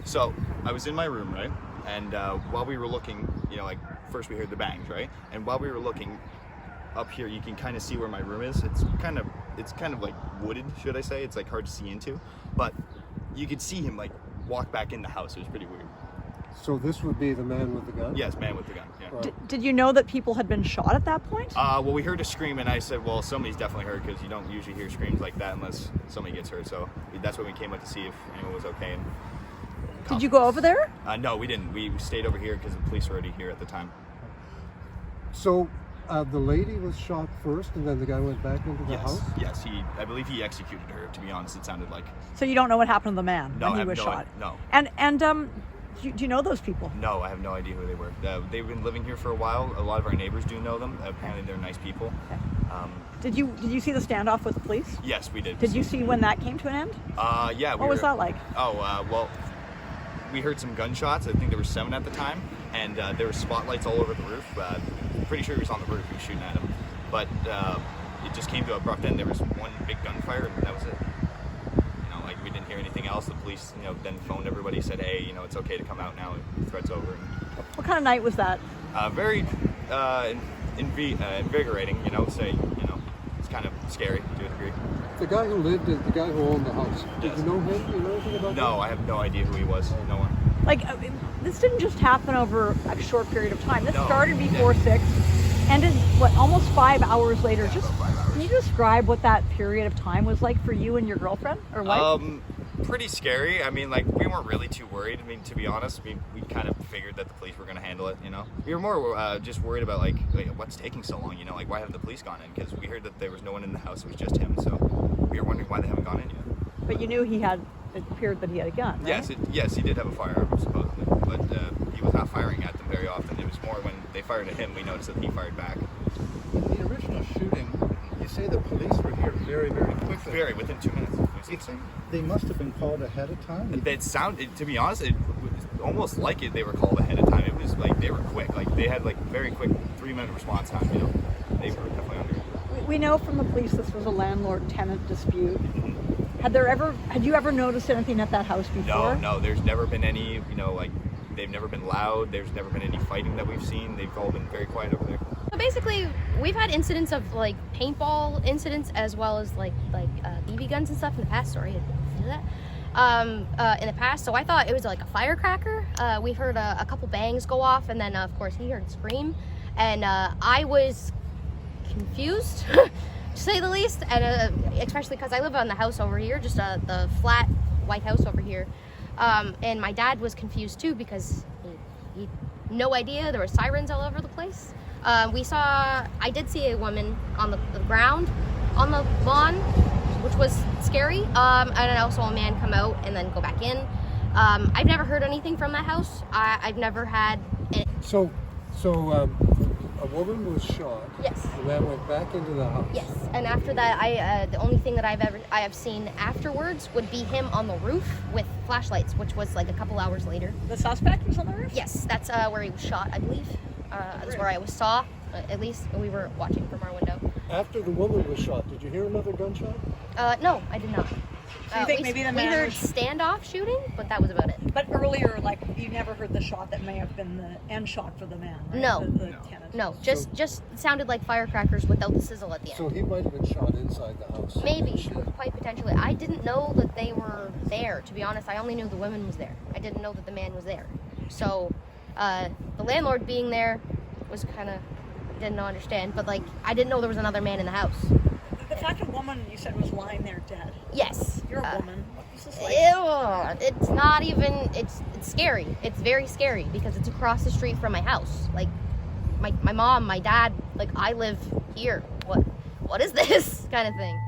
So I was in my room, right? And while we were looking, first we heard the bangs, right? And while we were looking up here, you can kind of see where my room is. It's kind of like wooded, should I say? It's like hard to see into, but you could see him like walk back in the house. It was pretty weird. So this would be the man with the gun? Yes, man with the gun. Yeah. Did you know that people had been shot at that point? Well, we heard a scream, and I said, well, somebody's definitely hurt, because you don't usually hear screams like that unless somebody gets hurt. So that's when we came up to see if anyone was okay. And did you go over there? No, we didn't. We stayed over here because the police were already here at the time. So the lady was shot first, and then the guy went back into the house? Yes, I believe he executed her, to be honest, it sounded like. So you don't know what happened to the man No, when I he was have no shot? No. And do you know those people? No, I have no idea who they were. They've been living here for a while. A lot of our neighbors do know them. Apparently they're nice people. Okay. Did you see the standoff with the police? Yes, we did. Did you see when that came to an end? Yeah. What was that like? Well, we heard some gunshots. I think there were 7 at the time, and there were spotlights all over the roof. Pretty sure he was on the roof. He was shooting at him, but it just came to an abrupt end. There was one big gunfire, and that was it. We didn't hear anything else. The police, then phoned everybody, said, hey, it's okay to come out now. The threat's over. What kind of night was that? Very invigorating. It's kind of scary to a degree. The guy who owned the house, did you know him? Do you know anything about him? No, I have no idea who he was. No one. This didn't just happen over a short period of time. This No, started before 6, ended, almost 5 hours later. Can you describe what that period of time was like for you and your girlfriend or wife? Pretty scary. We weren't really too worried. To be honest, we kind of figured that the police were going to handle it, We were more just worried about, what's taking so long, why haven't the police gone in? Because we heard that there was no one in the house, it was just him, so we were wondering why they haven't gone in yet. But you knew it appeared that he had a gun, right? Yes, he did have a firearm, supposedly, but he was not firing at them very often. It was more when they fired at him, we noticed that he fired back. In the original shooting, you say the police were here very, very quickly. Within 2 minutes. You think they must have been called ahead of time? It sounded, to be honest, it was almost like they were called ahead of time. It was they were quick. They had very quick 3-minute response time. They were definitely under it. We know from the police this was a landlord-tenant dispute. Had you ever noticed anything at that house before? No. There's never been any. They've never been loud. There's never been any fighting that we've seen. They've all been very quiet over there. So basically, we've had incidents of paintball incidents as well as BB guns and stuff in the past. Sorry, I didn't do that. In the past, so I thought it was like a firecracker. We heard a couple bangs go off, and then of course he heard a scream, and I was confused, to say the least, and especially because I live on the house over here, just the flat white house over here, and my dad was confused too because he no idea there were sirens all over the place. I did see a woman on the ground on the lawn, which was scary, and I also saw a man come out and then go back in. I've never heard anything from that house. I've never had it. So a woman was shot. Yes. The man went back into the house. Yes, and after that, the only thing that I have seen afterwards would be him on the roof with flashlights, which was a couple hours later. The suspect was on the roof? Yes, that's where he was shot, I believe. That's where I saw. At least we were watching from our window. After the woman was shot, did you hear another gunshot? No, I did not. So you think maybe the man we heard was... standoff shooting, but that was about it. But earlier, you never heard the shot that may have been the end shot for the man, right? No. The tenant. No, just sounded like firecrackers without the sizzle at the end. So he might have been shot inside the house. Maybe, quite potentially. I didn't know that they were there, to be honest. I only knew the woman was there. I didn't know that the man was there. So, the landlord being there was kind of, didn't understand, but I didn't know there was another man in the house. The fact a woman, you said, was lying there dead. Yes. You're a woman. What's this like? Ew, it's not even, it's scary. It's very scary because it's across the street from my house. My mom, my dad, I live here. What is this kind of thing?